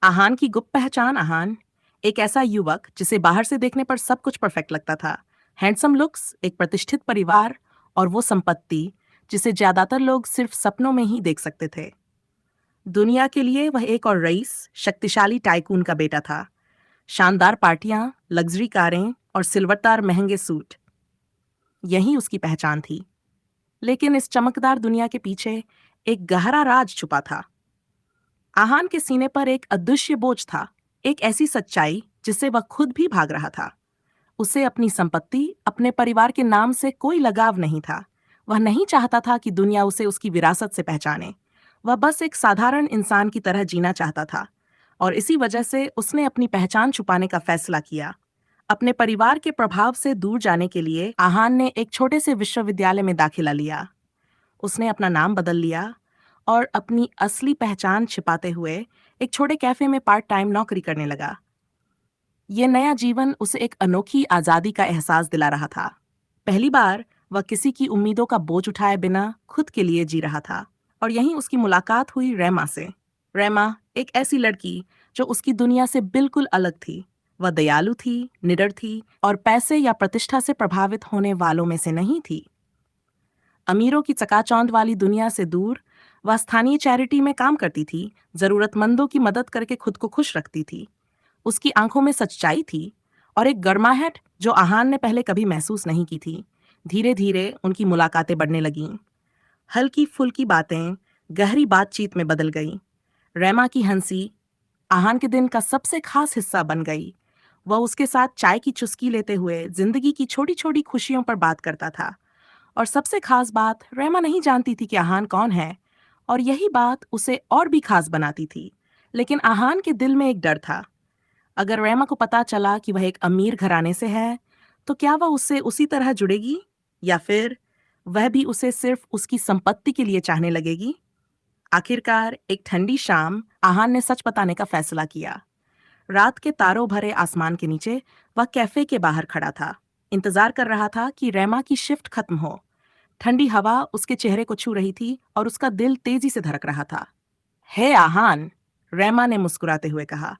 आहान की गुप्त पहचान। आहान एक ऐसा युवक जिसे बाहर से देखने पर सब कुछ परफेक्ट लगता था। हैंडसम लुक्स, एक प्रतिष्ठित परिवार और वो संपत्ति जिसे ज्यादातर लोग सिर्फ सपनों में ही देख सकते थे। दुनिया के लिए वह एक और रईस, शक्तिशाली टाइकून का बेटा था। शानदार पार्टियां, लग्जरी कारें और सिलवटदार महंगे सूट, यही उसकी पहचान थी। लेकिन इस चमकदार दुनिया के पीछे एक गहरा राज छुपा था। आहान के सीने पर एक अदृश्य बोझ था, एक ऐसी सच्चाई जिससे वह खुद भी भाग रहा था। उसे अपनी संपत्ति, अपने परिवार के नाम से कोई लगाव नहीं था। वह नहीं चाहता था कि दुनिया उसे उसकी विरासत से पहचाने। वह बस एक साधारण इंसान की तरह जीना चाहता था, और इसी वजह से उसने अपनी पहचान छुपाने का फैसला किया। अपने परिवार के प्रभाव से दूर जाने के लिए आहान ने एक छोटे से विश्वविद्यालय में दाखिला लिया। उसने अपना नाम बदल लिया और अपनी असली पहचान छिपाते हुए एक छोटे कैफे में पार्ट टाइम नौकरी करने लगा। ये नया जीवन उसे एक अनोखी आजादी का एहसास दिला रहा था। पहली बार वह किसी की उम्मीदों का बोझ उठाए बिना खुद के लिए जी रहा था। और यहीं उसकी मुलाकात हुई रेमा से। रेमा एक ऐसी लड़की जो उसकी दुनिया से बिल्कुल अलग थी। वह दयालु थी, निडर थी और पैसे या प्रतिष्ठा से प्रभावित होने वालों में से नहीं थी। अमीरों की चकाचौंध वाली दुनिया से दूर वह स्थानीय चैरिटी में काम करती थी, जरूरतमंदों की मदद करके खुद को खुश रखती थी। उसकी आंखों में सच्चाई थी और एक गर्माहट जो आहान ने पहले कभी महसूस नहीं की थी। धीरे धीरे उनकी मुलाकातें बढ़ने लगीं। हल्की फुल्की बातें गहरी बातचीत में बदल गईं। रेमा की हंसी आहान के दिन का सबसे खास हिस्सा बन गई। वह उसके साथ चाय की चुस्की लेते हुए जिंदगी की छोटी छोटी खुशियों पर बात करता था। और सबसे खास बात, रेमा नहीं जानती थी कि आहान कौन है, और यही बात उसे और भी खास बनाती थी। लेकिन आहान के दिल में एक डर था। अगर रेमा को पता चला कि वह एक अमीर घराने से है, तो क्या वह उससे उसी तरह जुड़ेगी, या फिर वह भी उसे सिर्फ उसकी संपत्ति के लिए चाहने लगेगी। आखिरकार एक ठंडी शाम आहान ने सच बताने का फैसला किया। रात के तारों भरे आसमान के नीचे वह कैफे के बाहर खड़ा था, इंतजार कर रहा था कि रेमा की शिफ्ट खत्म हो। ठंडी हवा उसके चेहरे को छू रही थी और उसका दिल तेजी से धड़क रहा था। हे आहान, रेमा ने मुस्कुराते हुए कहा।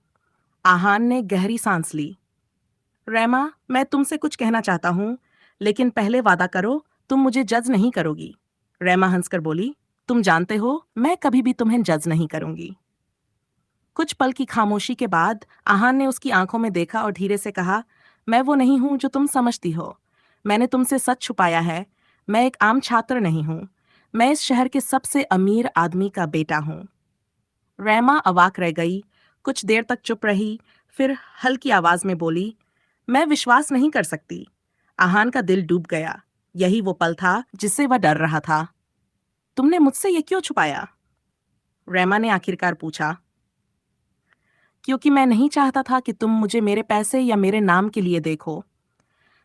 आहान ने गहरी सांस ली। रेमा, मैं तुमसे कुछ कहना चाहता हूँ, लेकिन पहले वादा करो तुम मुझे जज नहीं करोगी। रेमा हंसकर बोली, तुम जानते हो मैं कभी भी तुम्हें जज नहीं करूंगी। कुछ पल की खामोशी के बाद आहान ने उसकी आंखों में देखा और धीरे से कहा, मैं वो नहीं हूं जो तुम समझती हो। मैंने तुमसे सच छुपाया है। मैं एक आम छात्र नहीं हूं। मैं इस शहर के सबसे अमीर आदमी का बेटा हूं। रेमा अवाक रह गई, कुछ देर तक चुप रही, फिर हल्की आवाज में बोली, मैं विश्वास नहीं कर सकती। आहान का दिल डूब गया। यही वो पल था जिससे वह डर रहा था। तुमने मुझसे ये क्यों छुपाया? रेमा ने आखिरकार पूछा। क्योंकि मैं नहीं चाहता था कि तुम मुझे मेरे पैसे या मेरे नाम के लिए देखो।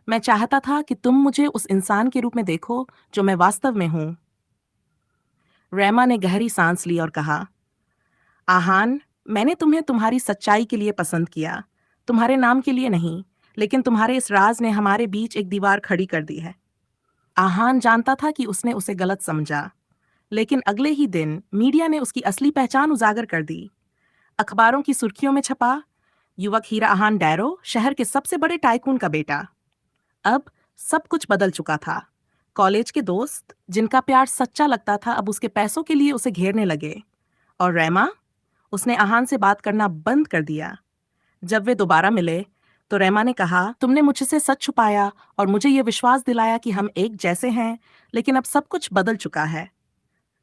मैं चाहता था कि तुम मुझे उस इंसान के रूप में देखो जो मैं वास्तव में हूं। रेमा ने गहरी सांस ली और कहा, आहान, मैंने तुम्हें तुम्हारी सच्चाई के लिए पसंद किया, तुम्हारे नाम के लिए नहीं। लेकिन तुम्हारे इस राज ने हमारे बीच एक दीवार खड़ी कर दी है। आहान जानता था कि उसने उसे गलत समझा, लेकिन अगले ही दिन मीडिया ने उसकी असली पहचान उजागर कर दी। अखबारों की सुर्खियों में छपा, युवक हीरा आहान डैरो, शहर के सबसे बड़े टाइकून का बेटा। अब सब कुछ बदल चुका था। कॉलेज के दोस्त जिनका प्यार सच्चा लगता था अब उसके पैसों के लिए उसे घेरने लगे। और रेमा, उसने आहान से बात करना बंद कर दिया। जब वे दोबारा मिले तो रेमा ने कहा, तुमने मुझसे सच छुपाया और मुझे ये विश्वास दिलाया कि हम एक जैसे हैं, लेकिन अब सब कुछ बदल चुका है।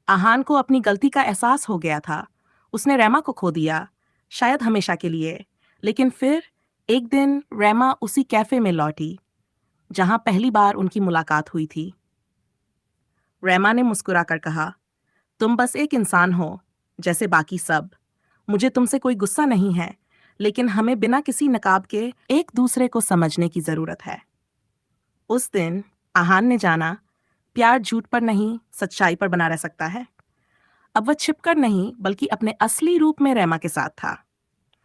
आहान को अपनी गलती का एहसास हो गया था। उसने रेमा को खो दिया, शायद हमेशा के लिए। लेकिन फिर एक दिन रेमा उसी कैफे में लौटी जहां पहली बार उनकी मुलाकात हुई थी। रेमा ने मुस्कुराकर कहा, तुम बस एक इंसान हो, जैसे बाकी सब। मुझे तुमसे कोई गुस्सा नहीं है, लेकिन हमें बिना किसी नकाब के एक दूसरे को समझने की जरूरत है। उस दिन आहान ने जाना, प्यार झूठ पर नहीं, सच्चाई पर बना रह सकता है। अब वह छिपकर नहीं, बल्कि अपने असली रूप में रेमा के साथ था।